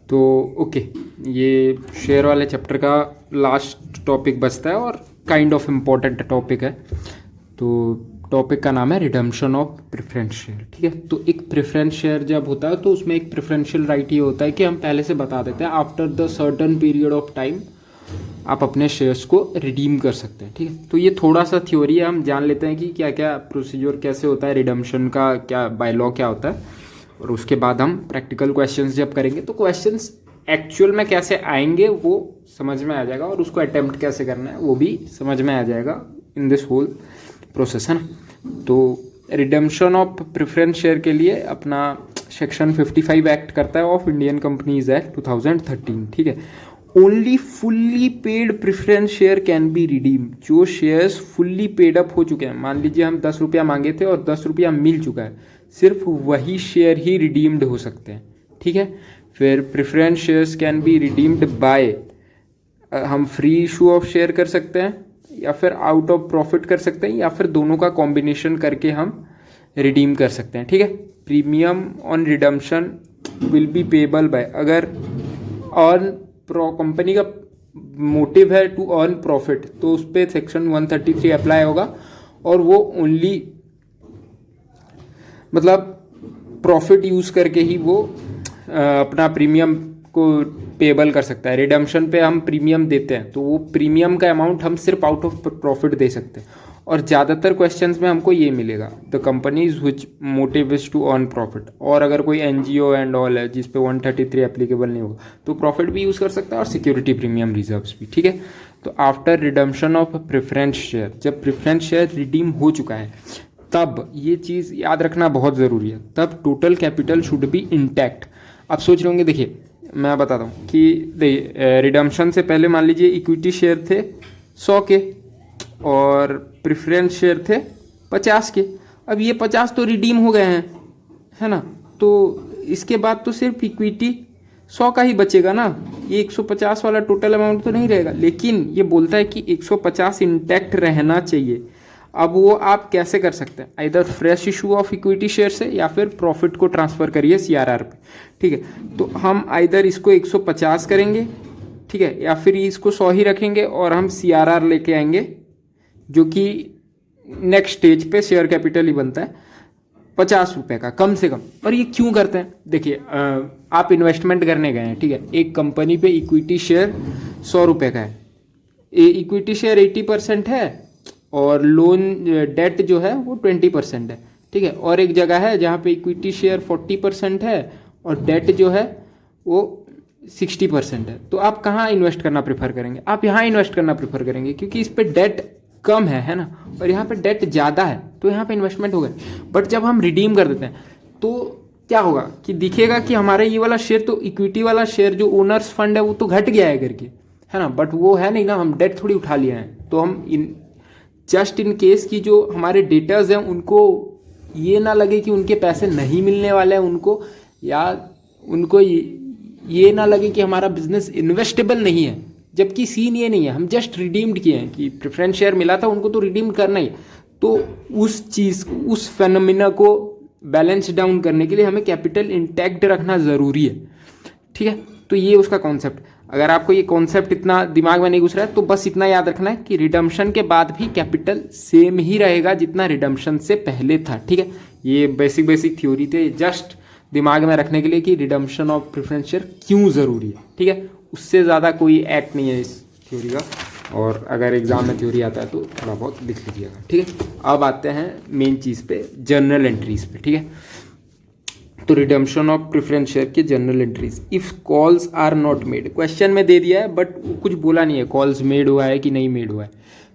तो ओके, ये शेयर वाले चैप्टर का लास्ट टॉपिक बचता है और काइंड ऑफ इम्पोर्टेंट टॉपिक है। तो टॉपिक का नाम है रिडम्पशन ऑफ प्रेफरेंस शेयर। ठीक है, तो एक प्रेफरेंस शेयर जब होता है तो उसमें एक प्रेफरेंशियल राइट ये होता है कि हम पहले से बता देते हैं after the certain period of time आप अपने शेयर्स को रिडीम कर सकते हैं। ठीक है, तो ये थोड़ा सा थ्योरी है, हम जान लेते हैं कि क्या क्या प्रोसीजर कैसे होता है, रिडम्पशन का क्या बाय लॉ क्या होता है, और उसके बाद हम प्रैक्टिकल क्वेश्चंस जब करेंगे तो क्वेश्चंस एक्चुअल में कैसे आएंगे वो समझ में आ जाएगा, और उसको अटेम्प्ट कैसे करना है वो भी समझ में आ जाएगा इन दिस होल प्रोसेस, है ना। तो रिडम्पशन ऑफ प्रेफरेंस शेयर के लिए अपना सेक्शन 55 एक्ट करता है ऑफ इंडियन कंपनीज एक्ट 2013। ठीक है, only fully paid preference share can be redeem. जो शेयर्स फुल्ली पेड अप हो चुके हैं, मान लीजिए हम 10 रुपया मांगे थे और 10 रुपया मिल चुका है, सिर्फ वही शेयर ही रिडीम्ड हो सकते हैं। ठीक है, फिर preference shares can be redeemed by, हम फ्री इशू ऑफ शेयर कर सकते हैं या फिर आउट ऑफ प्रॉफिट कर सकते हैं या फिर दोनों का कॉम्बिनेशन करके हम रिडीम कर सकते हैं। ठीक है, premium on redemption will be payable by, अगर ऑन कंपनी का मोटिव है टू अर्न प्रॉफिट तो उस पर सेक्शन 133 अप्लाई होगा, और वो ओनली मतलब प्रॉफिट यूज़ करके ही वो अपना प्रीमियम को पेबल कर सकता है। रिडम्पशन पे हम प्रीमियम देते हैं तो वो प्रीमियम का अमाउंट हम सिर्फ आउट ऑफ प्रॉफिट दे सकते हैं, और ज़्यादातर क्वेश्चंस में हमको ये मिलेगा the companies which motive is to earn profit. और अगर कोई एनजीओ एंड ऑल है जिस पे 133 एप्लीकेबल नहीं होगा तो प्रॉफिट भी यूज़ कर सकता है और सिक्योरिटी प्रीमियम रिजर्व्स भी। ठीक है, तो after redemption of preference share, जब प्रेफरेंस शेयर रिडीम हो चुका है तब ये चीज़ याद रखना बहुत ज़रूरी है, तब total capital should be intact. आप सोच रहे होंगे, देखिए मैं बताता हूँ कि देखिए रिडम्पशन से पहले मान लीजिए इक्विटी शेयर थे 100 के और प्रेफरेंस शेयर थे 50 के। अब ये 50 तो रिडीम हो गए हैं, है ना, तो इसके बाद तो सिर्फ इक्विटी 100 का ही बचेगा ना, ये 150 वाला टोटल अमाउंट तो नहीं रहेगा। लेकिन ये बोलता है कि 150 इंटैक्ट रहना चाहिए। अब वो आप कैसे कर सकते हैं, इधर fresh issue of equity share से या फिर प्रॉफिट को ट्रांसफ़र करिए सीआरआर पे। ठीक है, तो हम इधर इसको 150 करेंगे, ठीक है, या फिर इसको 100 ही रखेंगे और हम सीआरआर लेके आएंगे जो कि नेक्स्ट स्टेज पे शेयर कैपिटल ही बनता है 50 रुपये का कम से कम। और ये क्यों करते हैं, देखिए आप इन्वेस्टमेंट करने गए हैं, ठीक है, एक कंपनी पे इक्विटी शेयर 100 रुपये का है, इक्विटी शेयर 80% है और लोन डेट जो है वो 20% है। ठीक है, और एक जगह है जहाँ पे इक्विटी शेयर 40% है और डेट जो है वो 60% है। तो आप कहाँ इन्वेस्ट करना प्रेफर करेंगे, आप यहाँ इन्वेस्ट करना प्रेफर करेंगे क्योंकि इस पे डेट कम है ना, और यहाँ पे डेट ज़्यादा है तो यहाँ पे इन्वेस्टमेंट हो गए। बट जब हम रिडीम कर देते हैं तो क्या होगा कि दिखेगा कि हमारा ये वाला शेयर तो इक्विटी वाला शेयर जो ओनर्स फंड है वो तो घट गया है करके, है ना, बट वो है नहीं ना, हम डेट थोड़ी उठा लिए हैं। तो हम जस्ट इन केस की जो हमारे डेटर्स हैं उनको ये ना लगे कि उनके पैसे नहीं मिलने वाले हैं उनको, या उनको ये ना लगे कि हमारा बिजनेस इन्वेस्टेबल नहीं है, जबकि सीन ये नहीं है, हम जस्ट रिडीम्ड किए हैं कि प्रेफरेंस शेयर मिला था उनको तो रिडीम करना ही। तो उस चीज़ उस फेनोमिना को बैलेंस डाउन करने के लिए हमें कैपिटल इंटैक्ट रखना ज़रूरी है। ठीक है, तो ये उसका कॉन्सेप्ट। अगर आपको ये कॉन्सेप्ट इतना दिमाग में नहीं घुस रहा है तो बस इतना याद रखना है कि रिडम्पशन के बाद भी कैपिटल सेम ही रहेगा जितना रिडम्पशन से पहले था। ठीक है, ये बेसिक थ्योरी थे जस्ट दिमाग में रखने के लिए कि रिडम्पशन ऑफ प्रेफरेंस शेयर क्यों ज़रूरी है। ठीक है, उससे ज़्यादा कोई एक्ट नहीं है इस थ्योरी का, और अगर एग्जाम में थ्योरी आता है तो थोड़ा बहुत लिख लीजिएगा। ठीक है, अब आते हैं मेन चीज़ पे, जर्नल एंट्रीज पे। ठीक है, तो रिडम्पशन ऑफ प्रेफरेंस शेयर के general entries, if calls are not made, question में दे दिया है बट कुछ बोला नहीं है कॉल्स मेड हुआ है कि नहीं मेड हुआ है,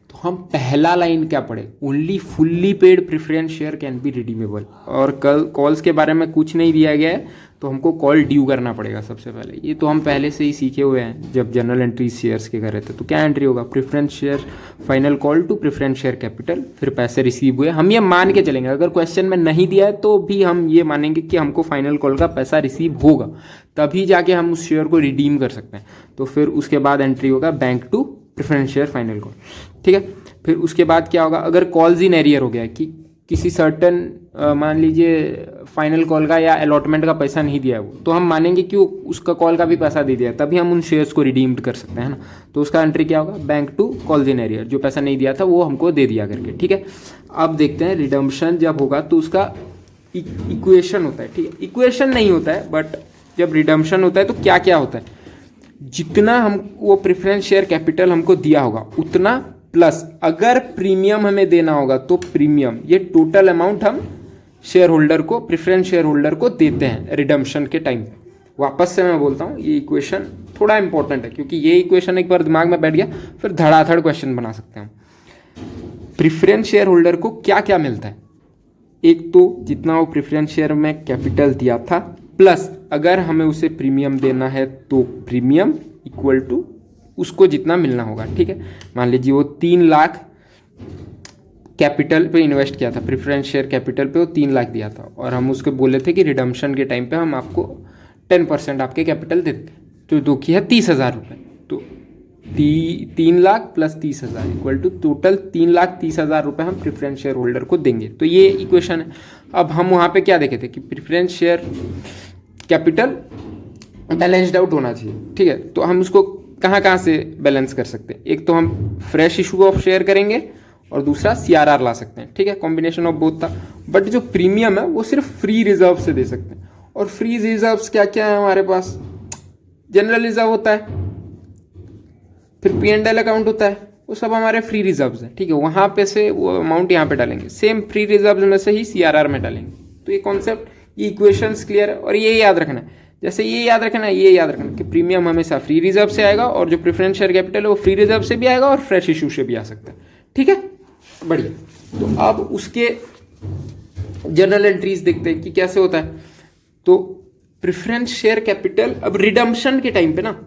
तो हम पहला लाइन क्या पढ़े, only fully paid preference share can be redeemable, और कल कॉल्स के बारे में कुछ नहीं दिया गया है तो हमको कॉल ड्यू करना पड़ेगा सबसे पहले। ये तो हम पहले से ही सीखे हुए हैं जब जनरल एंट्री शेयर्स के कर रहे थे। तो क्या एंट्री होगा, preference share final call to preference share capital, फिर पैसे रिसीव हुए। हम ये मान के चलेंगे, अगर क्वेश्चन में नहीं दिया है तो भी हम ये मानेंगे कि हमको फाइनल कॉल का पैसा रिसीव होगा, तभी जाके हम उस शेयर को रिडीम कर सकते हैं। तो फिर उसके बाद एंट्री होगा bank to preference share final call. ठीक है, फिर उसके बाद क्या होगा, अगर कॉल्स इन एरियर हो गया कि किसी सर्टन मान लीजिए फाइनल कॉल का या अलॉटमेंट का पैसा नहीं दिया है वो, तो हम मानेंगे कि उसका कॉल का भी पैसा दे दिया, तभी हम उन शेयर्स को रिडीम्ड कर सकते हैं ना। तो उसका एंट्री क्या होगा, bank to calls in arrear, जो पैसा नहीं दिया था वो हमको दे दिया करके, ठीक है। अब देखते हैं रिडम्पशन जब होगा तो उसका इक्वेशन होता है, ठीक है। इक्वेशन नहीं होता है, बट जब रिडम्पशन होता है तो क्या क्या होता है, जितना हम वो प्रेफरेंस शेयर कैपिटल हमको दिया होगा उतना प्लस अगर प्रीमियम हमें देना होगा तो प्रीमियम, ये टोटल अमाउंट हम शेयर होल्डर को, प्रेफरेंस शेयर होल्डर को देते हैं रिडम्पशन के टाइम पे। वापस से मैं बोलता हूँ, ये इक्वेशन थोड़ा इंपॉर्टेंट है, क्योंकि ये इक्वेशन एक बार दिमाग में बैठ गया फिर धड़ाधड़ क्वेश्चन बना सकते हैं। प्रेफरेंस शेयर होल्डर को क्या क्या मिलता है, एक तो जितना वो प्रेफरेंस शेयर में कैपिटल दिया था, प्लस अगर हमें उसे प्रीमियम देना है तो प्रीमियम इक्वल टू उसको जितना मिलना होगा, ठीक है। मान लीजिए वो 3 लाख कैपिटल पे इन्वेस्ट किया था, प्रेफरेंस शेयर कैपिटल पे वो 3 लाख दिया था, और हम उसको बोले थे कि रिडम्पशन के टाइम पे हम आपको 10% आपके कैपिटल देते, तो दो की है 30,000 रुपये, तो 3 lakh plus 30,000 equal to total 3,30,000 रुपये हम प्रेफरेंस शेयर होल्डर को देंगे। तो ये इक्वेशन है। अब हम वहाँ पे क्या देखे थे कि preference share capital balanced out होना चाहिए, ठीक है। तो हम उसको कहाँ से बैलेंस कर सकते हैं, एक तो हम फ्रेश इशू ऑफ शेयर करेंगे और दूसरा CRR ला सकते हैं, ठीक है। कॉम्बिनेशन ऑफ बोथ था, बट जो प्रीमियम है वो सिर्फ फ्री रिजर्व से दे सकते हैं। और फ्री रिजर्व्स क्या क्या है हमारे पास, जनरल रिजर्व होता है, फिर P&L अकाउंट होता है, वो सब हमारे फ्री रिजर्व्स हैं, ठीक है। वहाँ पे से वो अमाउंट यहाँ पे डालेंगे, सेम फ्री रिजर्व्स में से ही CRR में डालेंगे। तो ये कॉन्सेप्ट, ये इक्वेशंस क्लियर है, और ये याद रखना है, जैसे ये याद रखना है, ये याद रखना कि प्रीमियम हमेशा फ्री रिजर्व से आएगा, और जो प्रेफरेंस शेयर कैपिटल है वो फ्री रिजर्व से भी आएगा और फ्रेश इशू से भी आ सकता है, ठीक है। बढ़िया। तो अब उसके जनरल एंट्रीज देखते हैं कि कैसे होता है। तो प्रेफरेंस शेयर कैपिटल अब रिडम्पशन के टाइम पे ना,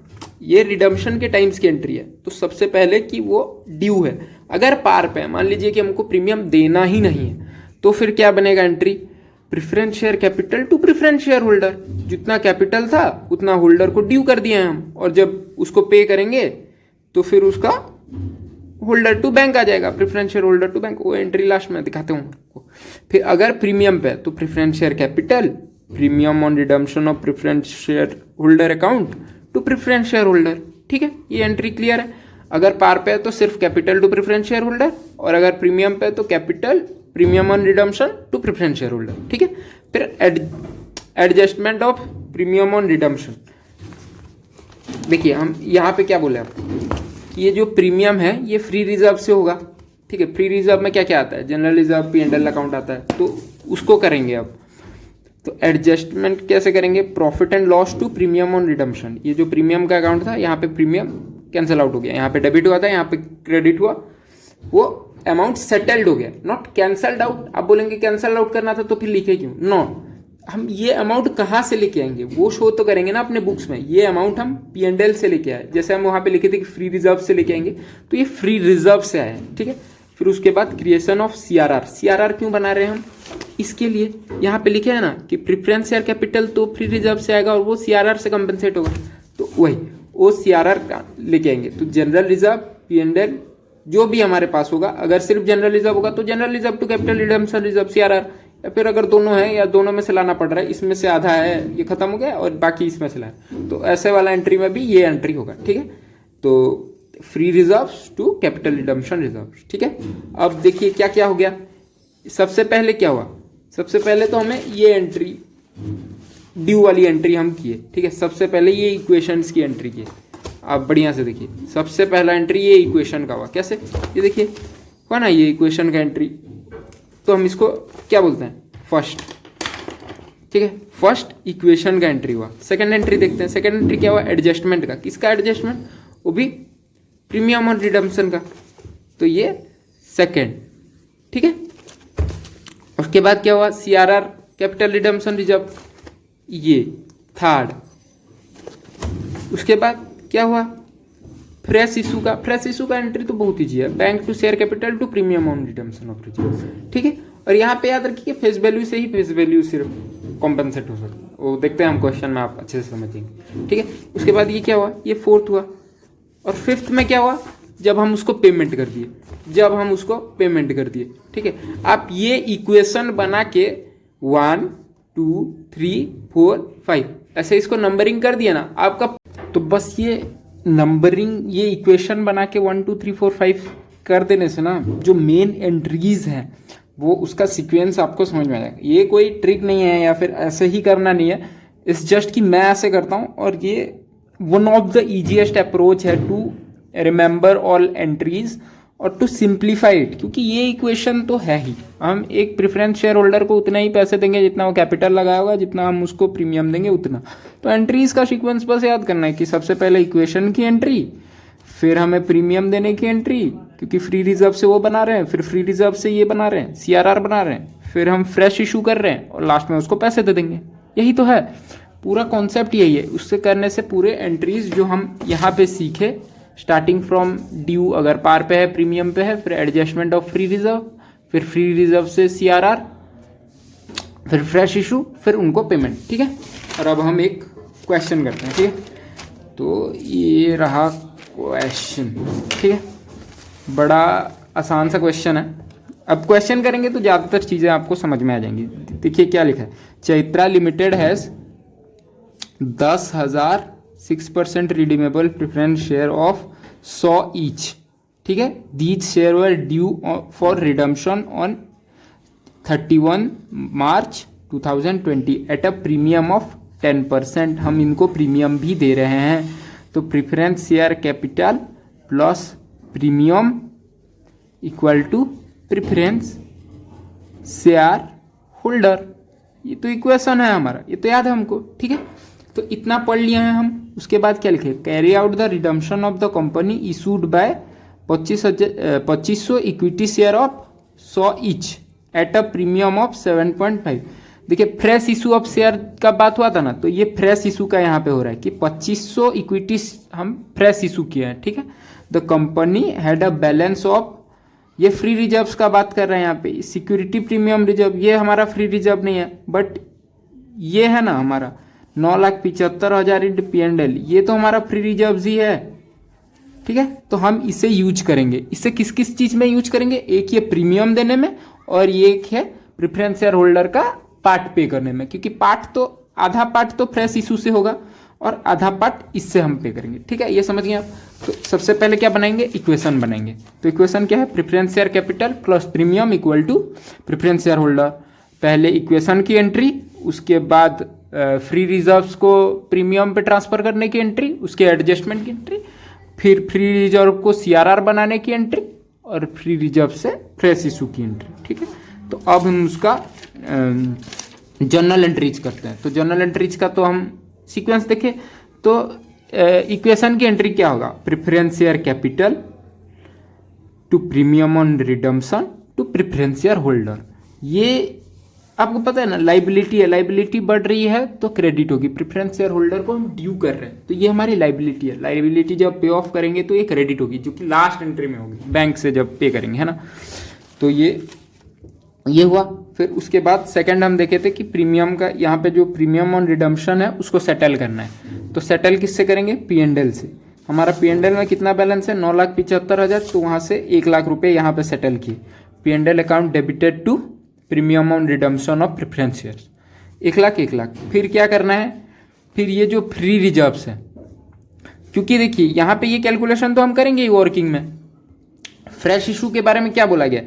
ये रिडम्पशन के टाइम्स की एंट्री है। तो सबसे पहले कि वो ड्यू है, अगर पार पे है, मान लीजिए कि हमको प्रीमियम देना ही नहीं है, तो फिर क्या बनेगा entry, preference share capital to preference share holder, जितना कैपिटल था उतना होल्डर को ड्यू कर दिया है हम, और जब उसको पे करेंगे तो फिर उसका होल्डर टू बैंक आ जाएगा, preference share holder to bank. वो एंट्री लास्ट में दिखाते हूँ। फिर अगर प्रीमियम पे तो preference share capital, premium on redemption of preference share holder account to preference share holder, ठीक है। ये एंट्री क्लियर है। अगर पार पे है तो सिर्फ capital to preference share holder, और अगर प्रीमियम पे तो capital premium on redemption to preference share holder, ठीक है। फिर adjustment of premium on redemption, देखिए हम यहाँ पे क्या बोले आपको कि ये जो प्रीमियम है ये फ्री रिजर्व से होगा, ठीक है। फ्री रिजर्व में क्या क्या आता है, जनरल रिजर्व, P&L अकाउंट आता है, तो उसको करेंगे अब। तो एडजस्टमेंट कैसे करेंगे, profit and loss to premium on redemption. ये जो प्रीमियम का अकाउंट था, यहाँ पे प्रीमियम कैंसिल आउट हो गया, यहाँ पे डेबिट हुआ था, यहाँ पे क्रेडिट हुआ, वो अमाउंट सेटल्ड हो गया, नॉट कैंसल्ड आउट। आप बोलेंगे कैंसल आउट करना था तो फिर लिखे क्यों, नो, हम ये अमाउंट कहाँ से लेके आएंगे, वो शो तो करेंगे ना अपने बुक्स में। ये अमाउंट हम P&L से लेके आए, जैसे हम वहाँ पे लिखे थे कि फ्री रिजर्व से लेके आएंगे, तो ये फ्री रिजर्व से आए, ठीक है। फिर उसके बाद क्रिएशन ऑफ CRR क्यों बना रहे हैं हम, इसके लिए यहाँ पे लिखे है ना कि प्रेफरेंस शेयर कैपिटल तो फ्री रिजर्व से आएगा और वो CRR से कंपनसेट होगा, तो वही वो CRR का लेके आएंगे। तो जनरल रिजर्व, P&L जो भी हमारे पास होगा, अगर सिर्फ जनरल रिजर्व होगा तो general reserve to capital redemption reserve CRR, या फिर अगर दोनों है या दोनों में से लाना पड़ रहा है, इसमें से आधा है ये खत्म हो गया और बाकी इसमें से लाए, तो ऐसे वाला एंट्री में भी ये एंट्री होगा, ठीक है। तो free reserve to capital redemption reserve, ठीक है। अब देखिए क्या क्या हो गया। सबसे पहले क्या हुआ, सबसे पहले तो हमें ये एंट्री, ड्यू वाली एंट्री हम किए, ठीक है। सबसे पहले ये इक्वेशंस की एंट्री किए। आप बढ़िया से देखिए, सबसे पहला एंट्री ये इक्वेशन का हुआ, कैसे, ये देखिए हुआ ना, ये इक्वेशन का एंट्री, तो हम इसको क्या बोलते हैं, फर्स्ट, ठीक है। फर्स्ट इक्वेशन का एंट्री हुआ। सेकंड एंट्री देखते हैं, सेकंड एंट्री क्या हुआ, एडजस्टमेंट का। किसका एडजस्टमेंट, वो भी प्रीमियम और रिडम्पशन का, तो ये सेकंड, ठीक है। उसके बाद क्या हुआ, CRR कैपिटल रिडम्पशन रिजर्व, ये थर्ड। उसके बाद क्या हुआ, फ्रेश इशू का। फ्रेश इशू का एंट्री तो बहुत ईजी है, bank to share capital to premium on redemption of reserve, ठीक है। और यहाँ पे याद रखिए फेस वैल्यू से ही फेस वैल्यू सिर्फ कॉम्पनसेट हो सकता है, वो देखते हैं हम क्वेश्चन में, आप अच्छे से समझेंगे, ठीक है। उसके बाद ये क्या हुआ, ये फोर्थ हुआ। और फिफ्थ में क्या हुआ, जब हम उसको पेमेंट कर दिए, ठीक है। आप ये इक्वेशन बना के 1 2 3 4 5 ऐसे इसको नंबरिंग कर दिया ना आपका, तो बस ये नंबरिंग, ये इक्वेशन बना के 1 2 3 4 5 कर देने से ना जो मेन एंट्रीज हैं वो उसका सीक्वेंस आपको समझ में आ जाएगा। ये कोई ट्रिक नहीं है या फिर ऐसे ही करना नहीं है, इट्स जस्ट कि मैं ऐसे करता हूँ और ये one of the easiest approach है टू रिमेंबर ऑल एंट्रीज और टू सिंप्लीफाई इट, क्योंकि ये इक्वेशन तो है ही। हम एक प्रेफरेंस शेयर होल्डर को उतना ही पैसे देंगे जितना वो कैपिटल लगाया होगा, जितना हम उसको प्रीमियम देंगे उतना। तो एंट्रीज का सीक्वेंस बस याद करना है कि सबसे पहले इक्वेशन की एंट्री, फिर हमें प्रीमियम देने की एंट्री, क्योंकि फ्री रिजर्व से वो बना रहे हैं, फिर फ्री रिजर्व से ये बना रहे हैं, सीआरआर बना रहे हैं, फिर हम फ्रेश इशू कर रहे हैं और लास्ट में उसको पैसे दे देंगे। यही तो है पूरा कॉन्सेप्ट, यही है। उससे करने से पूरे एंट्रीज जो हम यहाँ पे सीखे, स्टार्टिंग फ्रॉम ड्यू अगर पार पे है, प्रीमियम पे है, फिर एडजस्टमेंट ऑफ फ्री रिजर्व, फिर फ्री रिजर्व से सीआरआर, फिर फ्रेश इशू, फिर उनको पेमेंट, ठीक है। और अब हम एक क्वेश्चन करते हैं, ठीक है। तो ये रहा क्वेश्चन, ठीक है। बड़ा आसान सा क्वेश्चन है। अब क्वेश्चन करेंगे तो ज़्यादातर चीज़ें आपको समझ में आ जाएंगी। देखिए क्या लिखा है, Chaitra limited has 10,000 6% redeemable preference share of 100 each, ठीक है। These shares were due for redemption on 31 March 2020 at a premium of 10%। हम इनको प्रीमियम भी दे रहे हैं, तो preference share capital plus premium equal to preference share holder. ये तो इक्वेशन है हमारा, ये तो याद है हमको, ठीक है। तो इतना पढ़ लिया है हम। उसके बाद क्या लिखे, carry out the redemption of the company issued by 2500 equity share of 100 each eight a premium of 7.5। देखिए फ्रेश इशू ऑफ शेयर का बात हुआ था ना, तो ये फ्रेश इशू का यहाँ पे हो रहा है कि 2500 इक्विटी हम फ्रेश इशू किए हैं, ठीक है। The company had a balance of, ये फ्री रिजर्व्स का बात कर रहे हैं यहाँ पे, सिक्योरिटी प्रीमियम रिजर्व, ये हमारा फ्री रिजर्व नहीं है, बट ये है ना हमारा 9,75,000 इंटू P&L, ये तो हमारा फ्री रिजर्व ही है, ठीक है। तो हम इसे यूज करेंगे। इसे किस किस चीज में यूज करेंगे, एक ये प्रीमियम देने में और ये एक है प्रेफरेंस शेयर होल्डर का पार्ट पे करने में, क्योंकि पार्ट तो आधा पार्ट तो फ्रेश इशू से होगा और आधा पार्ट इससे हम पे करेंगे, ठीक है। ये समझ गए आप। तो सबसे पहले क्या बनाएंगे, इक्वेशन बनाएंगे। तो इक्वेशन क्या है, preference share capital plus premium equal to preference share holder. पहले इक्वेशन की एंट्री, उसके बाद फ्री रिजर्व्स को प्रीमियम पे ट्रांसफर करने की एंट्री, उसके एडजस्टमेंट की एंट्री, फिर फ्री रिजर्व को सीआरआर बनाने की एंट्री और फ्री रिजर्व से फ्रेश इशू की एंट्री, ठीक है। तो अब हम उसका जर्नल एंट्रीज करते हैं। तो जर्नल एंट्रीज का तो हम सीक्वेंस देखें, तो इक्वेशन की एंट्री क्या होगा, preference share capital to premium on redemption to preference share holder. ये आपको पता है ना, लाइबिलिटी है, लाइबिलिटी बढ़ रही है तो क्रेडिट होगी। प्रेफरेंस शेयर होल्डर को हम ड्यू कर रहे हैं, तो ये हमारी लाइबिलिटी है। लाइबिलिटी जब पे ऑफ करेंगे तो ये क्रेडिट होगी, जो कि लास्ट एंट्री में होगी, बैंक से जब पे करेंगे, है ना। तो ये हुआ। फिर उसके बाद सेकंड हम देखे थे कि प्रीमियम का, यहाँ पे जो प्रीमियम ऑन रिडम्पशन है उसको सेटल करना है। तो सेटल किससे करेंगे, P&L से। हमारा P&L में कितना बैलेंस है, 9,75,000, तो वहाँ से 1,00,000 रुपये यहाँ पे सेटल किए। P&L account debited to premium on redemption of preference shares, 1,00,000। फिर क्या करना है, फिर ये जो फ्री रिजर्व्स है, क्योंकि देखिए यहाँ पे ये कैलकुलेशन तो हम करेंगे ही वर्किंग में। फ्रेश इशू के बारे में क्या बोला गया,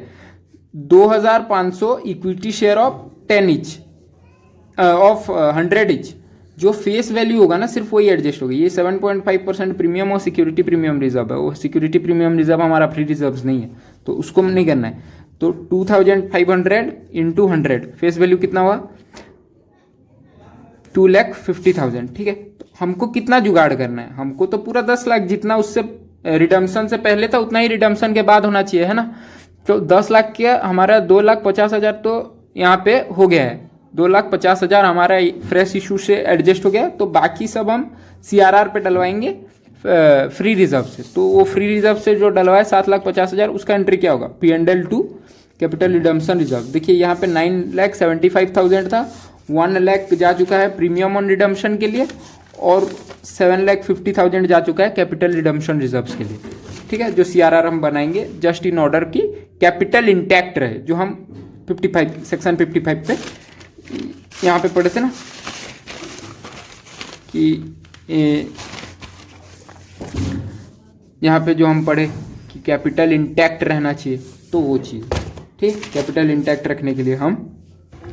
2,500 equity share of 10 each of 100 each, जो फेस वैल्यू होगा ना सिर्फ वही एडजस्ट होगी। ये 7.5% प्रीमियम और सिक्योरिटी प्रीमियम रिजर्व है, वो सिक्योरिटी प्रीमियम रिजर्व हमारा फ्री रिजर्व नहीं है, तो उसको नहीं करना है। तो 2,500 इंटू 100, फेस वैल्यू कितना हुआ, 2,50,000, ठीक है। तो हमको कितना जुगाड़ करना है, हमको तो पूरा 10,00,000 जितना उससे रिडम्पशन से पहले था उतना ही रिडम्पशन के बाद होना चाहिए, है ना। तो 10,00,000 के हमारा 2,50,000 तो यहाँ पे हो गया है, 2,50,000 हमारा फ्रेश इशू से एडजस्ट हो गया। तो बाकी सब हम सीआरआर पे डलवाएंगे फ्री रिजर्व से। तो वो फ्री रिजर्व से जो डलवाए 7,50,000, उसका एंट्री क्या होगा, P&L to capital redemption reserve. देखिए यहाँ पे 9,75,000 था, 1,00,000 जा चुका है प्रीमियम ऑन रिडम्पशन के लिए और 7,50,000 जा चुका है कैपिटल रिडम्पशन रिजर्व्स के लिए। ठीक है, जो CRR हम बनाएंगे जस्ट इन ऑर्डर की कैपिटल इंटैक्ट रहे, जो हम 55 सेक्शन 55 पे यहाँ पे पढ़े थे ना कि यहाँ पे जो हम पढ़े कि कैपिटल इंटैक्ट रहना चाहिए, तो वो चीज़ ठीक, कैपिटल इंटैक्ट रखने के लिए हम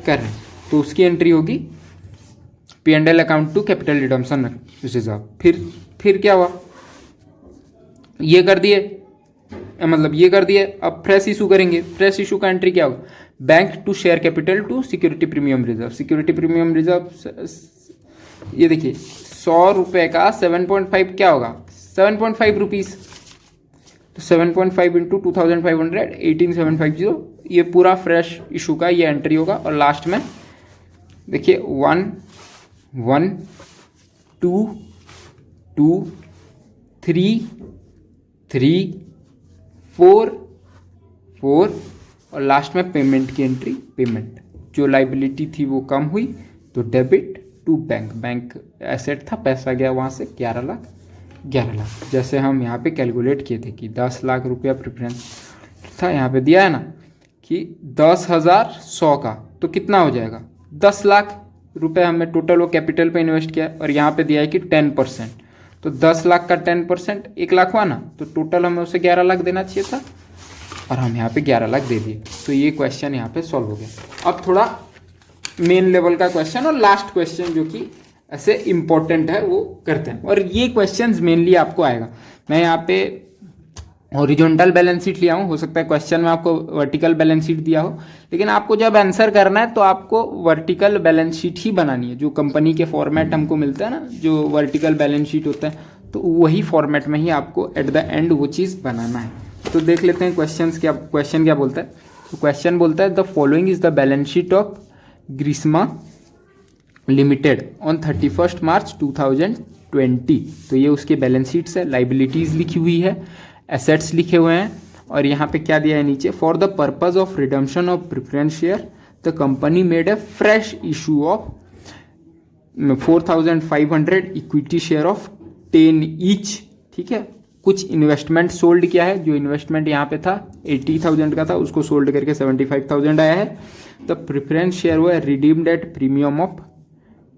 कर रहे हैं। तो उसकी एंट्री होगी P&L account to capital redemption reserve. फिर क्या हुआ, ये कर दिए, मतलब ये कर दिए। अब फ्रेश इशू करेंगे। फ्रेश इशू का एंट्री क्या होगा, bank to share capital to security premium reserve. Security premium reserve ये देखिए 100 रुपये का 7.5 क्या होगा, 7.5 रुपीज़। तो 7.5 इंटू 2500 18750, ये पूरा फ्रेश इशू का ये एंट्री होगा। और लास्ट में देखिए 1 1 2 2 3 3 4 4 और लास्ट में पेमेंट की एंट्री, पेमेंट जो लाइबिलिटी थी वो कम हुई तो debit to bank, bank asset था, पैसा गया वहाँ से 11 लाख। जैसे हम यहाँ पे कैलकुलेट किए थे कि 10 लाख रुपया प्रेफरेंस था, यहाँ पे दिया है ना कि 10,100 का तो कितना हो जाएगा, 10 लाख रुपए हमने टोटल वो कैपिटल पे इन्वेस्ट किया। और यहाँ पे दिया है कि 10%, तो 10 लाख का 10% 1 लाख हुआ ना, तो टोटल हमें उसे 11 लाख देना चाहिए था और हम यहाँ पे 11 लाख दे दिए। तो ये क्वेश्चन यहाँ पे सॉल्व हो गया। अब थोड़ा मेन लेवल का क्वेश्चन और लास्ट क्वेश्चन जो कि ऐसे इम्पोर्टेंट है वो करते हैं। और ये क्वेश्चंस मेनली आपको आएगा, मैं यहाँ पे हॉरिजॉन्टल बैलेंस शीट लिया हूँ, हो सकता है क्वेश्चन में आपको वर्टिकल बैलेंस शीट दिया हो, लेकिन आपको जब आंसर करना है तो आपको वर्टिकल बैलेंस शीट ही बनानी है। जो कंपनी के फॉर्मेट हमको मिलता है ना, जो वर्टिकल बैलेंस शीट होता है, तो वही फॉर्मेट में ही आपको एट द एंड वो चीज़ बनाना है। तो देख लेते हैं क्वेश्चन क्या बोलता है। तो क्वेश्चन बोलता है the following is the balance sheet of Grishma limited on 31 March 2020। तो ये उसके बैलेंस शीट्स है, लाइबिलिटीज़ लिखी हुई है, एसेट्स लिखे हुए हैं, और यहाँ पे क्या दिया है नीचे, for the purpose of redemption of preference share the company made a fresh issue of 4,500 equity share of 10 each. ठीक है, कुछ इन्वेस्टमेंट सोल्ड किया है, जो इन्वेस्टमेंट यहाँ पे था 80,000 का था, उसको सोल्ड करके 75,000 आया है। द प्रेफरेंस शेयर वो है रिडीम्ड एट प्रीमियम ऑफ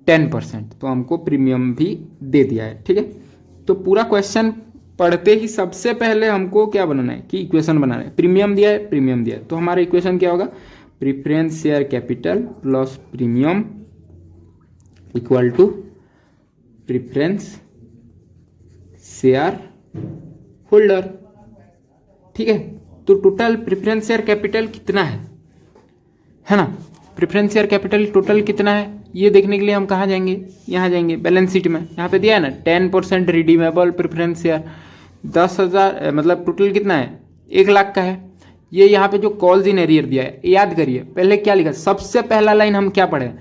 10%, तो हमको प्रीमियम भी दे दिया है। ठीक है, तो पूरा क्वेश्चन पढ़ते ही सबसे पहले हमको क्या बनाना है कि इक्वेशन बनाना है। प्रीमियम दिया है, तो हमारा इक्वेशन क्या होगा, preference share capital plus premium equal to preference share holder. ठीक है, तो टोटल प्रेफरेंस शेयर कैपिटल कितना है ना, प्रेफरेंस शेयर कैपिटल टोटल कितना है ये देखने के लिए हम कहाँ जाएंगे, यहाँ जाएंगे बैलेंस शीट में। यहाँ पे दिया है ना 10% रिडीमेबल प्रेफरेंस शेयर, 10,000 मतलब टोटल कितना है, 1 लाख का है। ये यहाँ पे जो कॉल्स इन एरियर दिया है, याद करिए पहले क्या लिखा, सबसे पहला लाइन हम क्या पढ़े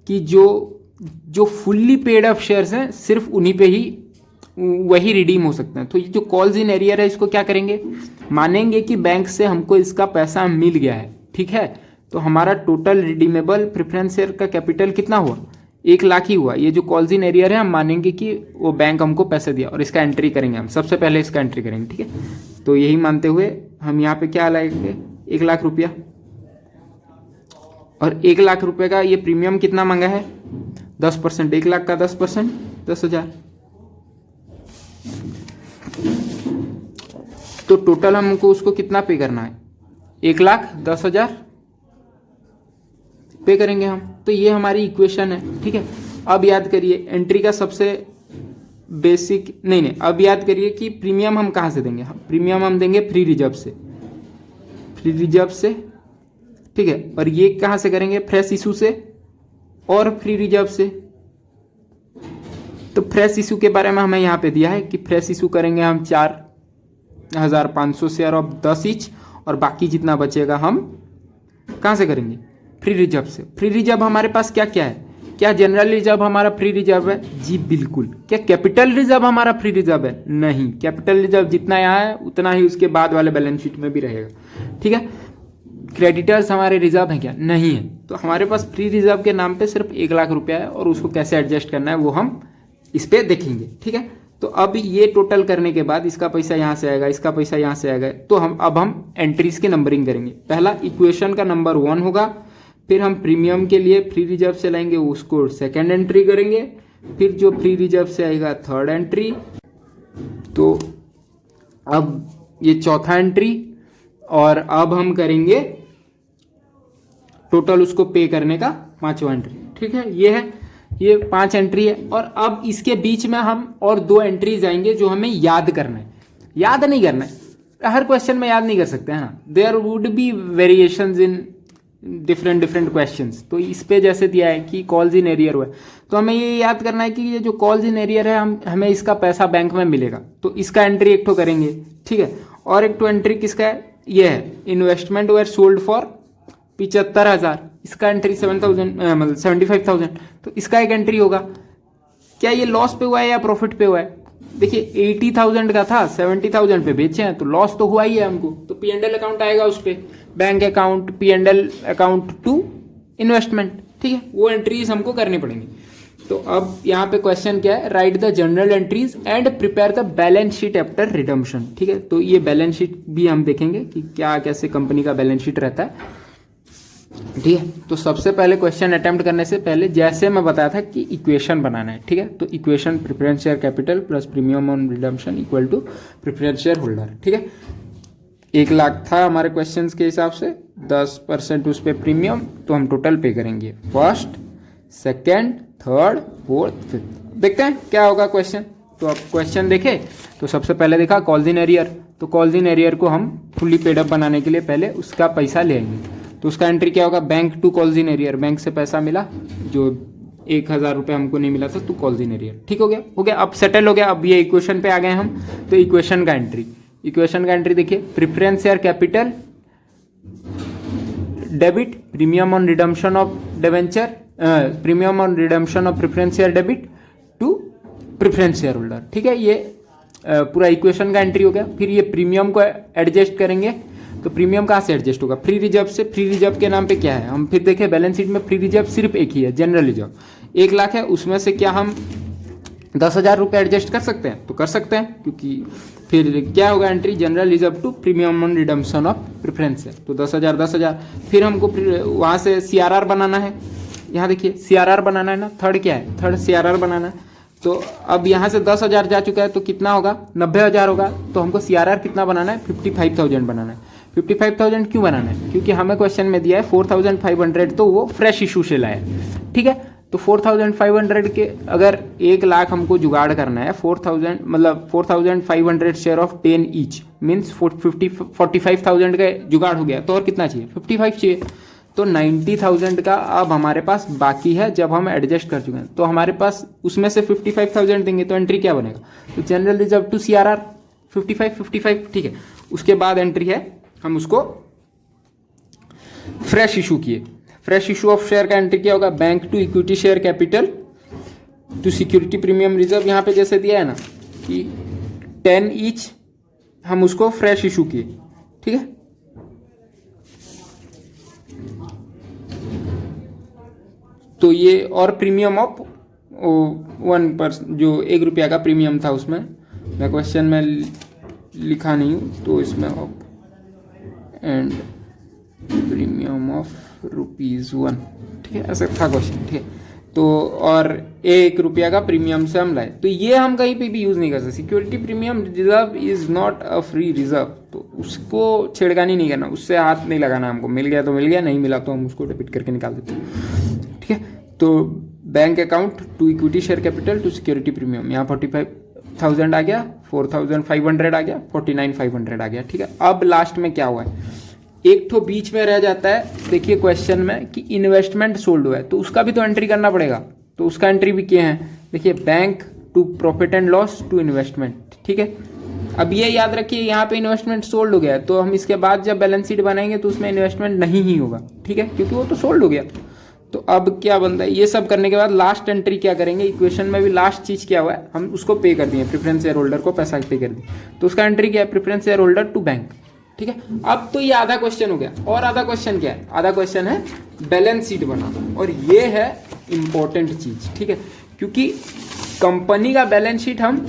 कि जो फुल्ली पेड अप शेयर्स हैं सिर्फ उन्हीं पे ही वही रिडीम हो सकते हैं। तो ये जो कॉल्स इन एरियर है इसको क्या करेंगे, मानेंगे कि बैंक से हमको इसका पैसा मिल गया है। ठीक है, तो हमारा टोटल रिडीमेबल प्रेफरेंस शेयर का कैपिटल कितना हुआ, 1 लाख ही हुआ। ये जो कॉल्स इन एरियर है हम मानेंगे कि वो बैंक हमको पैसे दिया और इसका एंट्री करेंगे हम, सबसे पहले इसका एंट्री करेंगे। ठीक है, तो यही मानते हुए हम यहाँ पे क्या लाएंगे, 1 लाख रुपया, और 1 लाख रुपए का ये प्रीमियम कितना मांगा है, 10%, 1 लाख का 10% 10,000। तो टोटल हमको उसको कितना पे करना है, 1,10,000 पे करेंगे हम। तो ये हमारी इक्वेशन है। ठीक है, अब याद करिए एंट्री का सबसे बेसिक नहीं, अब याद करिए कि प्रीमियम हम कहाँ से देंगे, प्रीमियम हम देंगे फ्री रिजर्व से। ठीक है, और ये कहाँ से करेंगे, फ्रेश इशू से और फ्री रिजर्व से। तो फ्रेश इशू के बारे में हमें यहाँ पे दिया है कि फ्रेश इशू करेंगे हम 4,500 शेयर ऑफ 10 ईच, और बाकी जितना बचेगा हम कहाँ से करेंगे, फ्री रिजर्व से। फ्री रिजर्व हमारे पास क्या क्या है, क्या जनरल रिजर्व हमारा फ्री रिजर्व है, जी बिल्कुल। क्या कैपिटल रिजर्व हमारा फ्री रिजर्व है, नहीं। कैपिटल रिजर्व जितना यहाँ है उतना ही उसके बाद वाले बैलेंस शीट में भी रहेगा। ठीक है, क्रेडिटर्स हमारे रिजर्व हैं क्या, नहीं है। तो हमारे पास फ्री रिजर्व के नाम पे सिर्फ 1 लाख रुपया है, और उसको कैसे एडजस्ट करना है वो हम इस पर देखेंगे। ठीक है, तो अब ये टोटल करने के बाद इसका पैसा यहाँ से आएगा, इसका पैसा यहाँ से आएगा, तो हम एंट्रीज की नंबरिंग करेंगे। पहला इक्वेशन का नंबर 1 होगा, फिर हम प्रीमियम के लिए फ्री रिजर्व से लाएंगे, उसको सेकेंड एंट्री करेंगे, फिर जो फ्री रिजर्व से आएगा थर्ड एंट्री, तो अब ये चौथा एंट्री, और अब हम करेंगे टोटल उसको पे करने का 5वां एंट्री। ठीक है, ये 5 एंट्री है। और अब इसके बीच में हम और 2 एंट्रीज आएंगे जो हमें याद करना है। याद नहीं करना है, हर क्वेश्चन में याद नहीं कर सकते हैं ना, there would be variations in different questions. तो इस पे जैसे दिया है कि कॉल्स इन एरियर हुआ है, तो हमें ये याद करना है कि ये जो कॉल्स इन एरियर है हमें इसका पैसा बैंक में मिलेगा, तो इसका एंट्री एक तो करेंगे। ठीक है, और एक तो एंट्री किसका है, ये है इन्वेस्टमेंट वेयर सोल्ड फॉर 75,000, इसका एंट्री 75,000, तो इसका एक एंट्री होगा। क्या ये लॉस पे हुआ है या प्रॉफिट पे हुआ है? देखिए 80,000 का था, 70,000 पे बेचे हैं, तो लॉस तो हुआ ही है हमको, तो P&L अकाउंट आएगा उस पे, bank account, P&L account to investment. ठीक है, वो एंट्रीज हमको करनी पड़ेंगी। तो अब यहाँ पे क्वेश्चन क्या है, right the general entries and prepare the balance sheet after redemption. ठीक है, तो ये बैलेंस शीट भी हम देखेंगे कि क्या कैसे कंपनी का बैलेंस शीट रहता है। ठीक है, तो सबसे पहले क्वेश्चन अटेम्प्ट करने से पहले जैसे मैं बताया था कि इक्वेशन बनाना है। ठीक है, तो equation preference share capital plus premium on redemption equal to preference share holder. ठीक है, 1 लाख था हमारे क्वेश्चन के हिसाब से, 10% उस पर प्रीमियम, तो हम टोटल पे करेंगे first, second, third, fourth, fifth. देखते हैं क्या होगा क्वेश्चन। तो अब क्वेश्चन देखे तो सबसे पहले देखा कॉल्स इन एरियर, तो कॉल्स इन एरियर को हम फुली पेड अप बनाने के लिए पहले उसका पैसा ले आएंगे। तो उसका एंट्री क्या होगा, bank to calls in arrear, बैंक से पैसा मिला जो 1,000 रुपये हमको नहीं मिला था, तो कॉल्स इन एरियर। ठीक हो गया, अब सेटल हो गया। अब ये इक्वेशन पे आ गए हम, तो इक्वेशन का एंट्री देखिए, preference share capital debit premium on redemption of debenture, premium on redemption of preference share debit to preference share holder. ठीक है, ये पूरा इक्वेशन का एंट्री हो गया। फिर ये प्रीमियम को एडजस्ट करेंगे, तो प्रीमियम कहाँ से एडजस्ट होगा, फ्री रिजर्व से। फ्री रिजर्व के नाम पे क्या है, हम फिर देखें बैलेंस शीट में फ्री रिजर्व सिर्फ एक ही है, जनरल रिजर्व 1 लाख है, उसमें से क्या हम 10,000 रुपये एडजस्ट कर सकते हैं, तो कर सकते हैं, क्योंकि फिर क्या होगा entry, general reserve to premium on redemption of preference है, तो 10,000। फिर हमको वहाँ से CRR बनाना है, यहाँ देखिए CRR बनाना है ना, थर्ड क्या है, थर्ड CRR बनाना है। तो अब यहाँ से 10,000 जा चुका है, तो कितना होगा, 90,000 होगा, तो हमको CRR कितना बनाना है, 55,000 बनाना है। 55,000 क्यों बनाना है, क्योंकि हमें क्वेश्चन में दिया है 4,500, तो वो फ्रेश इशू से लाया। ठीक है, तो 4,500 के अगर 1 लाख हमको जुगाड़ करना है, 4,500 शेयर ऑफ 10 ईच मीन्स 45,000 का जुगाड़ हो गया, तो और कितना चाहिए, 55 चाहिए, तो 90,000 का अब हमारे पास बाकी है जब हम एडजस्ट कर चुके हैं, तो हमारे पास उसमें से 55,000 देंगे, तो एंट्री क्या बनेगा, तो जनरल रिजर्व टू CRR 55। ठीक है, उसके बाद एंट्री है, हम उसको फ्रेश इशू किए, फ्रेश इशू ऑफ शेयर का एंट्री क्या होगा, bank to equity share capital to security premium reserve. यहाँ पे जैसे दिया है ना कि 10 ईच, हम उसको फ्रेश इशू किए। ठीक है, तो ये और प्रीमियम ऑफ 1%, जो 1 रुपया का प्रीमियम था, उसमें मैं क्वेश्चन में लिखा नहीं हूँ, तो इसमें ऑफ एंड प्रीमियम ऑफ ₹1। ठीक है, ऐसा था क्वेश्चन। ठीक है, तो और 1 रुपया का प्रीमियम से हम लाए, तो ये हम कहीं पे भी यूज़ नहीं कर सकते। Security premium reserve is not a free reserve, तो उसको छेड़खानी नहीं करना, उससे हाथ नहीं लगाना हमको, मिल गया तो मिल गया, नहीं मिला तो हम उसको डेबिट करके निकाल देते हैं। ठीक है, तो bank account to equity share capital to security premium, यहाँ 45,000 आ गया, 4,500 आ गया, 49,500 आ गया। ठीक है, अब लास्ट में क्या हुआ है, एक तो बीच में रह जाता है, देखिए क्वेश्चन में कि इन्वेस्टमेंट सोल्ड हुआ है, तो उसका भी तो एंट्री करना पड़ेगा, तो उसका एंट्री भी किए हैं। देखिए bank to profit and loss to investment. ठीक है, अब ये याद रखिए यहाँ पे इन्वेस्टमेंट सोल्ड हो गया है, तो हम इसके बाद जब बैलेंस शीट बनाएंगे तो उसमें इन्वेस्टमेंट नहीं ही होगा। ठीक है, क्योंकि वो तो सोल्ड हो गया। तो अब क्या बनता है, ये सब करने के बाद लास्ट एंट्री क्या करेंगे, इक्वेशन में भी लास्ट चीज क्या हुआ है, हम उसको पे कर दिए, प्रेफरेंस शेयर होल्डर को पैसा पे कर दिए, तो उसका एंट्री क्या है, preference share holder to bank. ठीक है, अब तो ये आधा क्वेश्चन हो गया, और आधा क्वेश्चन क्या है, आधा क्वेश्चन है बैलेंस शीट बनाना, और ये है इंपॉर्टेंट चीज। ठीक है, क्योंकि कंपनी का बैलेंस शीट हम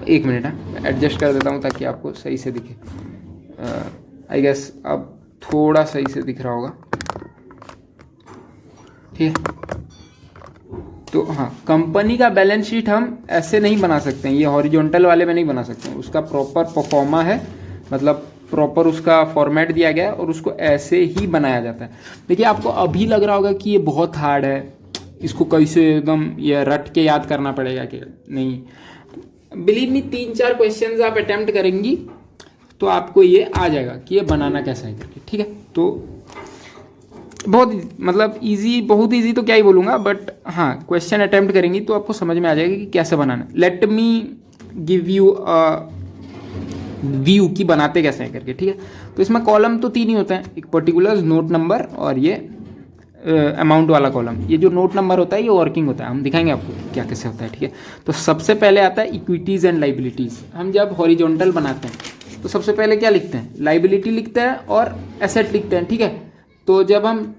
एक मिनट है, एडजस्ट कर देता हूँ ताकि आपको सही से दिखे। आई गेस अब थोड़ा सही से दिख रहा होगा, ठीक है। तो हाँ, कंपनी का बैलेंस शीट हम ऐसे नहीं बना सकते हैं, ये हॉरिजॉन्टल वाले में नहीं बना सकते हैं। उसका प्रॉपर परफॉर्मा है, मतलब प्रॉपर उसका फॉर्मेट दिया गया है और उसको ऐसे ही बनाया जाता है। देखिए आपको अभी लग रहा होगा कि ये बहुत हार्ड है, इसको कैसे एकदम ये रट के याद करना पड़ेगा कि नहीं। बिलीव मी, 3-4 क्वेश्चंस आप अटेम्प्ट करेंगी तो आपको ये आ जाएगा कि ये बनाना कैसा है करके, ठीक है। तो बहुत मतलब इजी, बहुत इजी तो क्या ही बोलूँगा, बट हाँ क्वेश्चन अटेम्प्ट करेंगी तो आपको समझ में आ जाएगा कि कैसे बनाना है। Let me give you a view की बनाते कैसे हैं करके, ठीक है। तो इसमें कॉलम तो 3 ही होते हैं, एक पर्टिकुलर नोट नंबर और ये अमाउंट वाला कॉलम। ये जो नोट नंबर होता है ये वर्किंग होता है, हम दिखाएंगे आपको क्या कैसे होता है, ठीक है। तो सबसे पहले आता है इक्विटीज़ एंड लाइबिलिटीज़। हम जब हॉरिजॉन्टल बनाते हैं तो सबसे पहले क्या लिखते हैं, लाइबिलिटी लिखते हैं और एसेट लिखते हैं, ठीक है। तो जब हम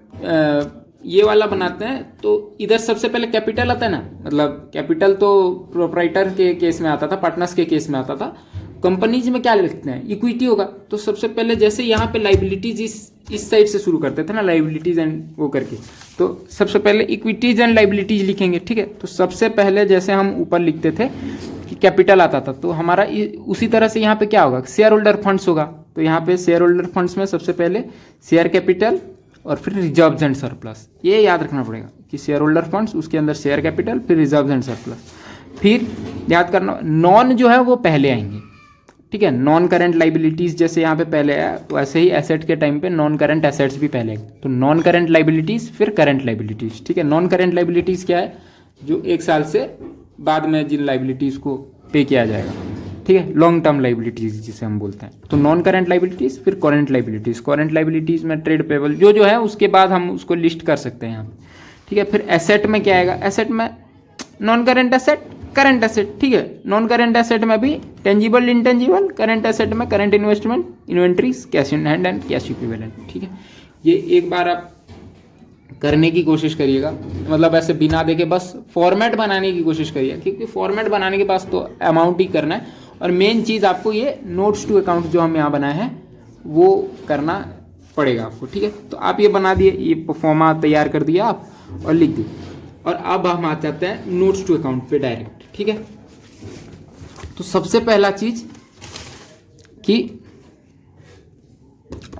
ये वाला बनाते हैं तो इधर सबसे पहले कैपिटल आता है ना, मतलब कैपिटल तो प्रोप्राइटर के केस में आता था, पार्टनर्स के केस में आता था। कंपनीज में क्या लिखते हैं, इक्विटी होगा। तो सबसे पहले जैसे यहाँ पे लाइबिलिटीज इस साइड से शुरू करते थे ना, लाइबिलिटीज एंड वो करके, तो सबसे पहले इक्विटीज एंड लाइबिलिटीज लिखेंगे, ठीक है। तो सबसे पहले जैसे हम ऊपर लिखते थे कि कैपिटल आता था, तो हमारा उसी तरह से यहाँ पे क्या होगा, शेयर होल्डर फंड्स होगा। तो यहाँ पे शेयर होल्डर फंड्स में सबसे पहले शेयर कैपिटल और फिर रिजर्व्स एंड सरप्लस। ये याद रखना पड़ेगा कि शेयर होल्डर फंड्स, उसके अंदर शेयर कैपिटल, फिर रिजर्व्स एंड सरप्लस। फिर याद करना, नॉन जो है वो पहले आएंगे, ठीक है। नॉन करेंट लाइबिलिटीज़ जैसे यहाँ पे पहले आया, तो ऐसे ही एसेट के टाइम पे नॉन करेंट एसेट्स भी पहले आएंगे। तो नॉन करेंट लाइबिलिटीज़ फिर करेंट लाइबिलिटीज़, ठीक है। नॉन करेंट लाइबिलिटीज़ क्या है, जो 1 साल से बाद में जिन लाइबिलिटीज़ को पे किया जाएगा, ठीक है। लॉन्ग टर्म लाइबिलिटीज़ जिसे हम बोलते हैं। तो नॉन करेंट लाइबिलिटीज़ फिर करेंट लाइबिलिटीज़। करेंट लाइबिलिटीज़ में ट्रेड पेबल जो है उसके बाद हम उसको लिस्ट कर सकते हैं यहाँ पे, ठीक है। फिर एसेट में क्या आएगा, एसेट में non current asset, current asset, ठीक है। नॉन करंट एसेट में भी टेंजिबल इंटेंजिबल, करंट एसेट में current investment, inventories, cash in hand and cash equivalent, ठीक है। ये एक बार आप करने की कोशिश करिएगा, मतलब ऐसे बिना देखे बस फॉर्मेट बनाने की कोशिश करिए, क्योंकि फॉर्मेट बनाने के पास तो अमाउंट ही करना है। और मेन चीज़ आपको ये नोट्स टू अकाउंट जो हम यहाँ बनाए हैं वो करना पड़ेगा आपको, ठीक है। तो आप ये बना दिए, ये परफॉर्मा तैयार कर दिया आप और लिख दिए। और अब हम आ जाते हैं नोट्स टू अकाउंट पे डायरेक्ट, ठीक है। तो सबसे पहला चीज कि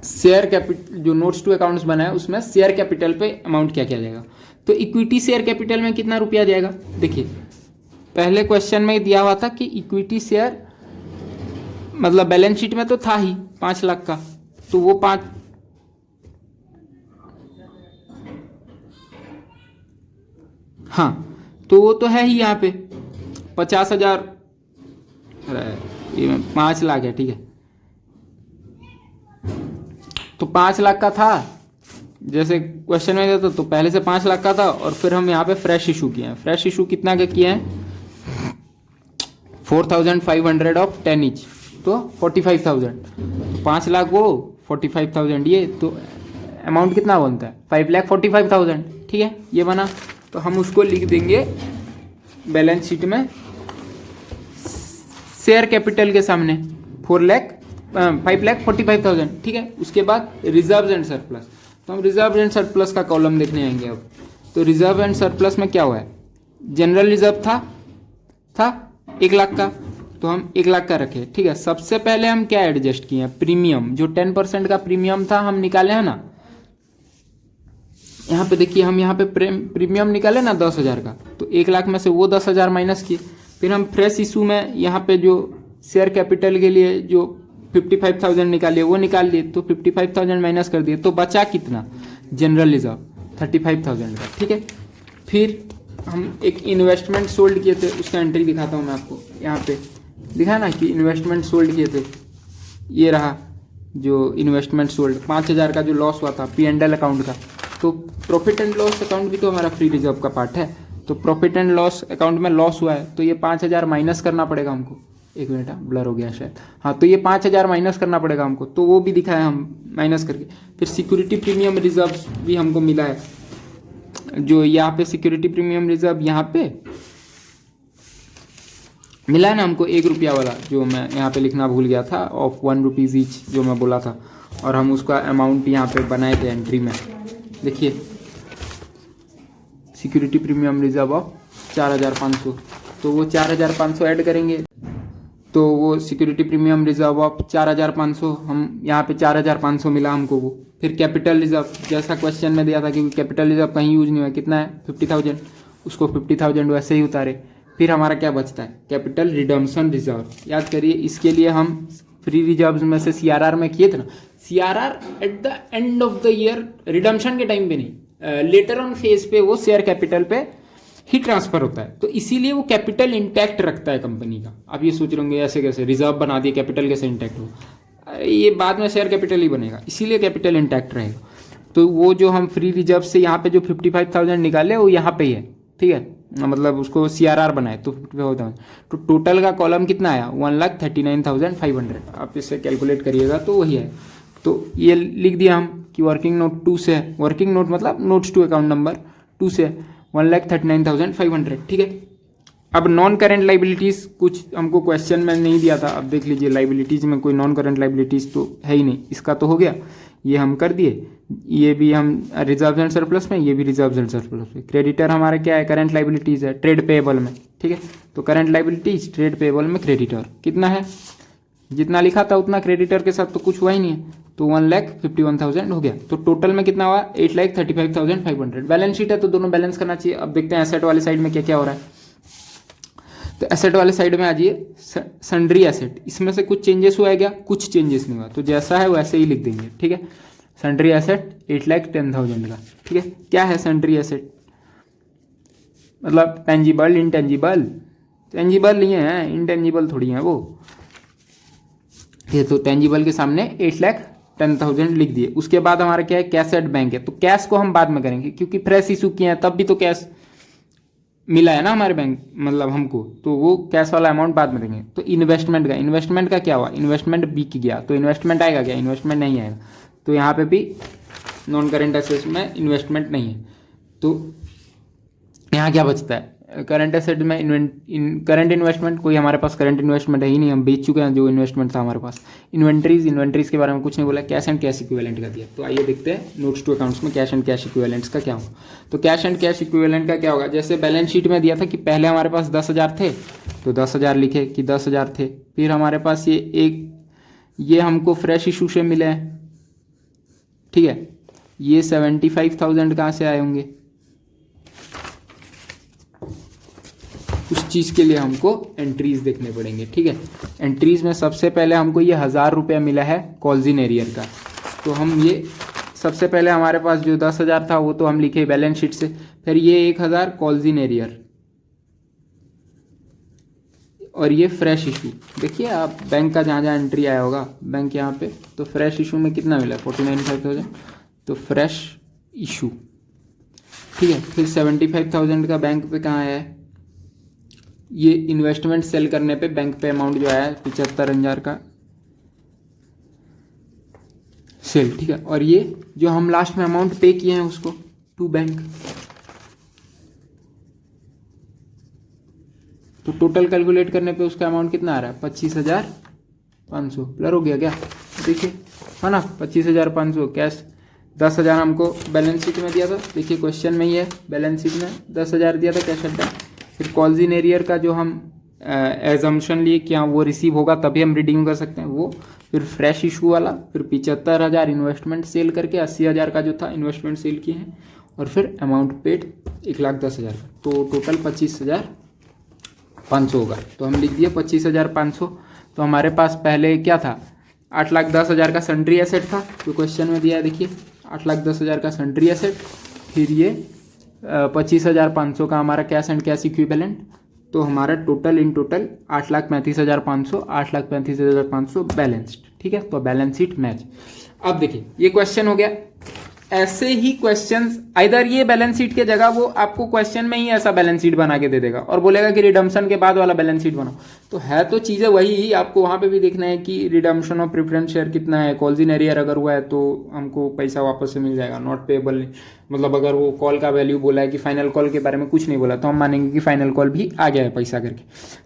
शेयर कैपिटल, जो नोट्स टू अकाउंट्स बना है उसमें शेयर कैपिटल पे अमाउंट क्या किया जाएगा। तो इक्विटी शेयर कैपिटल में कितना रुपया जाएगा, देखिए पहले क्वेश्चन में दिया हुआ था कि इक्विटी शेयर, मतलब बैलेंस शीट में तो था ही 5 लाख का, तो वो 5, हाँ तो वो तो है ही यहाँ पे 50,000, ये 5 लाख है, ठीक है। तो 5 लाख का था जैसे क्वेश्चन में देता, तो पहले से 5 लाख का था और फिर हम यहाँ पे फ्रेश इशू किए हैं। फ्रेश इशू कितना के किए हैं, 4,500 ऑफ 10 ईच, तो 45,000। तो 5 लाख वो 45,000 ये, तो अमाउंट कितना बनता है 5,45,000, ठीक है। ये बना, तो हम उसको लिख देंगे बैलेंस शीट में शेयर कैपिटल के सामने 5,45,000, ठीक है। उसके बाद रिजर्व एंड सरप्लस, तो हम रिजर्व एंड सरप्लस का कॉलम देखने आएंगे अब। तो रिजर्व एंड सरप्लस में क्या हुआ है, जनरल रिजर्व था 1 लाख का, तो हम 1 लाख का रखे, ठीक है। सबसे पहले हम क्या एडजस्ट किए हैं, प्रीमियम, जो 10% का प्रीमियम था हम निकाले हैं ना, यहाँ पे देखिए हम यहाँ पे प्रीमियम निकाले ना 10,000 का, तो 1 लाख में से वो 10,000 माइनस किए। फिर हम फ्रेश इशू में यहाँ पे जो शेयर कैपिटल के लिए जो 55,000 निकालिए वो निकाल लिए, तो 55,000 माइनस कर दिए, तो बचा कितना, जनरल रिजर्व 35,000 का, ठीक है। फिर हम एक इन्वेस्टमेंट सोल्ड किए थे, उसका एंट्री दिखाता हूँ मैं आपको, यहाँ पे दिखा ना कि इन्वेस्टमेंट सोल्ड किए थे, ये रहा जो इन्वेस्टमेंट सोल्ड, 5,000 का जो लॉस हुआ था P&L अकाउंट का। तो प्रॉफिट एंड लॉस अकाउंट भी तो हमारा फ्री रिजर्व का पार्ट है, तो प्रॉफिट एंड लॉस अकाउंट में लॉस हुआ है, तो ये 5,000 माइनस करना पड़ेगा हमको। एक मिनट, ब्लर हो गया शायद, हाँ, तो ये 5,000 माइनस करना पड़ेगा हमको, तो वो भी दिखाया हम माइनस करके। फिर सिक्योरिटी प्रीमियम रिजर्व भी हमको मिला है, जो यहाँ पे सिक्योरिटी प्रीमियम रिजर्व यहाँ पे मिला है ना हमको 1 रुपया वाला, जो मैं यहाँ पे लिखना भूल गया था, ऑफ 1 रुपीज़ ईच जो मैं बोला था, और हम उसका अमाउंट यहाँ पे बनाए थे एंट्री में। देखिए सिक्योरिटी प्रीमियम रिजर्व ऑफ 4,500, तो वो 4,500 ऐड करेंगे, तो वो सिक्योरिटी प्रीमियम रिजर्व ऑफ 4,500, हम यहाँ पे 4,500 मिला हमको वो। फिर कैपिटल रिजर्व, जैसा क्वेश्चन में दिया था कि कैपिटल रिजर्व कहीं यूज नहीं हुआ, कितना है 50,000, उसको 50,000 वैसे ही उतारे। फिर हमारा क्या बचता है, कैपिटल रिडम्पशन रिजर्व। याद करिए, इसके लिए हम फ्री रिजर्व्स में से CRR में किए थे ना, CRR at the end of the year, redemption के टाइम पे नहीं, लेटर ऑन फेज पे वो शेयर कैपिटल पे ही ट्रांसफर होता है, तो इसीलिए वो कैपिटल इंटैक्ट रखता है कंपनी का। आप ये सोच रहे होंगे ऐसे कैसे रिजर्व बना दिए, कैपिटल कैसे इंटैक्ट हो, ये बाद में शेयर कैपिटल ही बनेगा, इसीलिए कैपिटल इंटैक्ट रहेगा। तो वो जो हम फ्री रिजर्व से यहाँ पे जो 55,000 निकाले वो यहाँ पे ही है, ठीक है, मतलब उसको CRR बनाए तो 55,000, तो टोटल का कॉलम कितना आया 1,39,500। आप इससे कैलकुलेट करिएगा तो वही है। तो ये लिख दिया हम कि वर्किंग नोट 2 से है, वर्किंग नोट मतलब नोट्स टू अकाउंट नंबर 2 से 1,39,500, ठीक है। अब नॉन करेंट लाइबिलिटीज़ कुछ हमको क्वेश्चन में नहीं दिया था, अब देख लीजिए लाइबिलिटीज़ में कोई नॉन करेंट लाइबिलिटीज़ तो है ही नहीं, इसका तो हो गया, ये हम कर दिए, ये भी हम रिजर्व एंड सरप्लस में, ये भी रिजर्व एंड सरप्लस में। क्रेडिटर हमारा क्या है, करंट लाइबिलिटीज़ है, ट्रेड पेएबल में, ठीक है। तो करंट लाइबिलिटीज ट्रेड पेएबल में क्रेडिटर कितना है, जितना लिखा था उतना, क्रेडिटर के साथ तो कुछ हुआ ही नहीं है, तो 1,51,000 हो गया। तो टोटल में कितना हुआ 8,35,500। बैलेंस शीट है तो दोनों बैलेंस करना चाहिए। अब देखते हैं एसेट वाले साइड में क्या क्या हो रहा है। तो एसेट वाले साइड में आ जाइए, सन्ड्री एसेट, इसमें से कुछ चेंजेस हुआ है क्या, कुछ चेंजेस नहीं हुआ, तो जैसा है वैसे ही लिख देंगे, ठीक है। सन्ड्री एसेट 8,10,000 का, ठीक है। क्या है सन्ड्री एसेट, मतलब टेंजिबल, इंटेंजिबल, टेंजिबल नहीं है, इंटेंजिबल थोड़ी है वो, ये तो टेंजिबल के सामने 8,10,000 लिख दिए। उसके बाद हमारा क्या है, कैश एट बैंक है, तो कैश को हम बाद में करेंगे क्योंकि फ्रेश इशू किए हैं, तब भी तो कैश मिला है ना हमारे बैंक, मतलब हमको, तो वो कैश वाला अमाउंट बाद में देंगे। तो इन्वेस्टमेंट का क्या हुआ, इन्वेस्टमेंट बिक गया, तो इन्वेस्टमेंट आएगा क्या, इन्वेस्टमेंट नहीं आएगा, तो यहाँ पे भी नॉन करेंट एसेट्स में इन्वेस्टमेंट नहीं है। तो यहाँ क्या बचता है, करंट एसेट में करंट इन्वेस्टमेंट, कोई हमारे पास करंट इन्वेस्टमेंट है ही नहीं, हम बेच चुके हैं जो इन्वेस्टमेंट था हमारे पास। इन्वेंट्रीज के बारे में कुछ नहीं बोला, कैश एंड कैश इक्विवेलेंट का दिया। तो आइए देखते हैं नोट्स टू अकाउंट्स में कैश एंड कैश इक्विवेलेंट्स का क्या होगा। तो कैश एंड कैश इक्विवेलेंट का क्या होगा, जैसे बैलेंस शीट में दिया था कि पहले हमारे पास 10,000 थे, तो 10,000 लिखे कि 10,000 थे। फिर हमारे पास ये हमको फ्रेश इशू से मिले हैं, ठीक है। ये 75,000 कहाँ से आए होंगे, उस चीज़ के लिए हमको एंट्रीज देखने पड़ेंगे, ठीक है। एंट्रीज में सबसे पहले हमको ये 1,000 रुपया मिला है कॉल्जिन एरियर का, तो हम ये सबसे पहले हमारे पास जो 10,000 था वो तो हम लिखे बैलेंस शीट से, फिर ये 1,000 कॉल्जिन एरियर, और ये फ्रेश इशू। देखिए आप बैंक का जहाँ जहाँ एंट्री आया होगा बैंक यहाँ पे, तो फ्रेश इशू में कितना मिला 49,500, तो फ्रेश इशू, ठीक है। फिर 75,000 का बैंक पे कहाँ आया है, ये इन्वेस्टमेंट सेल करने पे बैंक पे अमाउंट जो आया है 75,000 का सेल, ठीक है। और ये जो हम लास्ट में अमाउंट पे किए हैं उसको टू बैंक, तो टोटल कैलकुलेट करने पे उसका अमाउंट कितना आ रहा है 25,500। ब्लर हो गया क्या, देखिए है ना 25,500 कैश। 10,000 हमको बैलेंस शीट में दिया था, देखिए क्वेश्चन में ही है, बैलेंस शीट में 10,000 दिया था कैश एट बैंक। फिर कॉल्जिन एरियर का जो हम एजम्पशन लिए कि हाँ वो रिसीव होगा तभी हम रिडीम कर सकते हैं वो, फिर फ्रेश इशू वाला, फिर 75,000 इन्वेस्टमेंट सेल करके 80,000 का जो था इन्वेस्टमेंट सेल किए हैं, और फिर अमाउंट पेड 1,10,000 का, तो टोटल 25,500 होगा। तो हम लिख दिए 25,500। तो हमारे पास पहले क्या था 8,10,000 का सन्ड्री एसेट था जो क्वेश्चन में दिया है, देखिए 8,10,000 का सन्ड्री एसेट, फिर ये 25,500 का हमारा कैश एंड कैश इक्विवेलेंट, तो हमारा टोटल इन टोटल 8,35,500, 8,35,500 बैलेंस्ड, ठीक है। तो बैलेंस शीट मैच। अब देखिए ये क्वेश्चन हो गया ऐसे ही क्वेश्चंस, आइदर ये बैलेंस शीट के जगह वो आपको क्वेश्चन में ही ऐसा बैलेंस शीट बना के दे देगा और बोलेगा कि रिडम्पशन के बाद वाला बैलेंस शीट बनाओ। तो है तो चीज़ें वही ही, आपको वहाँ पे भी देखना है कि रिडम्पशन ऑफ प्रेफरेंस शेयर कितना है, कॉल्स इन एरियर अगर हुआ है तो हमको पैसा वापस से मिल जाएगा, नॉट पेएबल, मतलब अगर वो कॉल का वैल्यू बोला है कि फाइनल कॉल के बारे में कुछ नहीं बोला तो हम मानेंगे कि फाइनल कॉल भी आ गया है पैसा करके।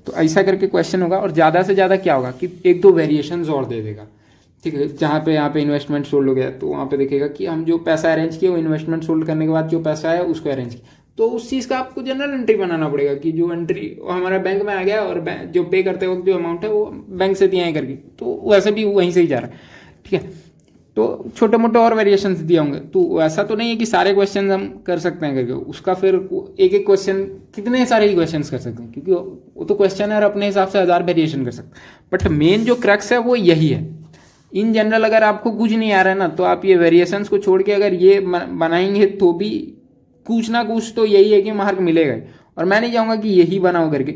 तो ऐसा करके क्वेश्चन होगा। और ज़्यादा से ज़्यादा क्या होगा कि एक दो वेरिएशंस और दे देगा, ठीक है। जहाँ पे यहाँ पे इन्वेस्टमेंट सोल्ड हो गया तो वहाँ पे देखेगा कि हम जो पैसा अरेंज किए वो इन्वेस्टमेंट सोल्ड करने के बाद जो पैसा है उसको अरेंज किया, तो उस चीज़ का आपको जनरल एंट्री बनाना पड़ेगा कि जो एंट्री हमारा बैंक में आ गया और जो पे करते वक्त जो अमाउंट है वो बैंक से दिया है करके, तो वैसे भी वहीं से ही जा रहा है, ठीक है। तो छोटे मोटे और वेरिएशंस दिए होंगे, तो ऐसा तो नहीं है कि सारे क्वेश्चन हम कर सकते हैं करके, उसका फिर एक एक क्वेश्चन कितने सारे ही क्वेश्चन कर सकते हैं, क्योंकि वो तो क्वेश्चन है अपने हिसाब से 1000 वेरिएशन कर सकते हैं। बट मेन जो क्रक्स है वो यही है। इन जनरल अगर आपको कुछ नहीं आ रहा है ना, तो आप ये वेरिएशंस को छोड़ के अगर ये बनाएंगे तो भी कुछ ना कुछ तो यही है कि मार्क मिलेगा। और मैं नहीं चाहूँगा कि यही बनाओ करके।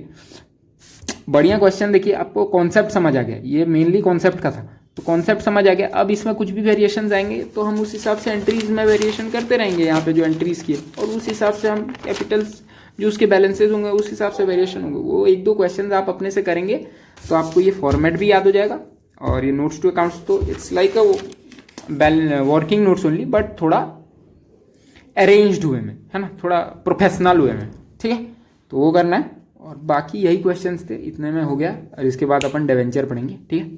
बढ़िया क्वेश्चन, देखिए आपको कॉन्सेप्ट समझ आ गया, ये मेनली कॉन्सेप्ट का था, तो कॉन्सेप्ट समझ आ गया। अब इसमें कुछ भी वेरिएशन आएंगे तो हम उस हिसाब से एंट्रीज में वेरिएशन करते रहेंगे, यहाँ पे जो एंट्रीज किए, और उस हिसाब से हम कैपिटल्स जो उसके बैलेंसेज होंगे उस हिसाब से वेरिएशन होंगे। वो एक दो क्वेश्चन आप अपने से करेंगे तो आपको ये फॉर्मेट भी याद हो जाएगा। और ये नोट्स टू अकाउंट्स तो it's like a working notes only, but थोड़ा अरेंज्ड हुए में, है ना, थोड़ा प्रोफेशनल हुए में, ठीक है। तो वो करना है। और बाकी यही क्वेश्चंस थे, इतने में हो गया। और इसके बाद अपन डिवेंचर पढ़ेंगे, ठीक है।